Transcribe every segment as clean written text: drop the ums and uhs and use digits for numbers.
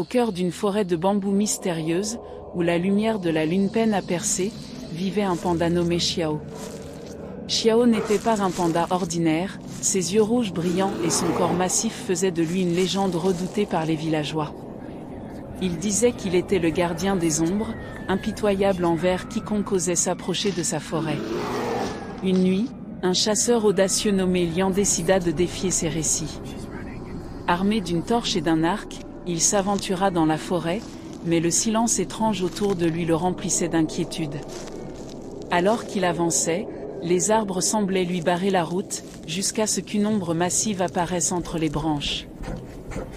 Au cœur d'une forêt de bambous mystérieuse, où la lumière de la lune peine à percer, vivait un panda nommé Xiao. Xiao n'était pas un panda ordinaire, ses yeux rouges brillants et son corps massif faisaient de lui une légende redoutée par les villageois. Il disait qu'il était le gardien des ombres, impitoyable envers quiconque osait s'approcher de sa forêt. Une nuit, un chasseur audacieux nommé Lian décida de défier ses récits. Armé d'une torche et d'un arc, il s'aventura dans la forêt, mais le silence étrange autour de lui le remplissait d'inquiétude. Alors qu'il avançait, les arbres semblaient lui barrer la route, jusqu'à ce qu'une ombre massive apparaisse entre les branches.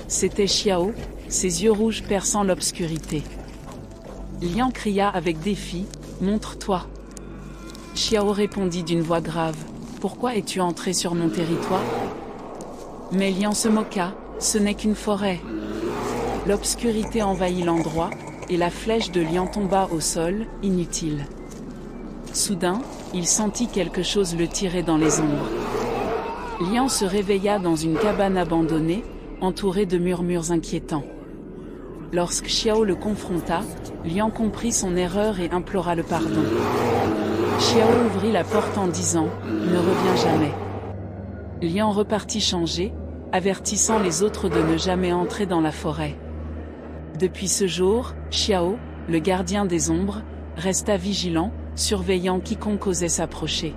C'était Xiao, ses yeux rouges perçant l'obscurité. Lian cria avec défi, « Montre-toi !» Xiao répondit d'une voix grave, « Pourquoi es-tu entré sur mon territoire ?» Mais Lian se moqua, « Ce n'est qu'une forêt. » L'obscurité envahit l'endroit, et la flèche de Lian tomba au sol, inutile. Soudain, il sentit quelque chose le tirer dans les ombres. Lian se réveilla dans une cabane abandonnée, entourée de murmures inquiétants. Lorsque Xiao le confronta, Lian comprit son erreur et implora le pardon. Xiao ouvrit la porte en disant « Ne reviens jamais ». Lian repartit changé, avertissant les autres de ne jamais entrer dans la forêt. Depuis ce jour, Xiao, le gardien des ombres, resta vigilant, surveillant quiconque osait s'approcher.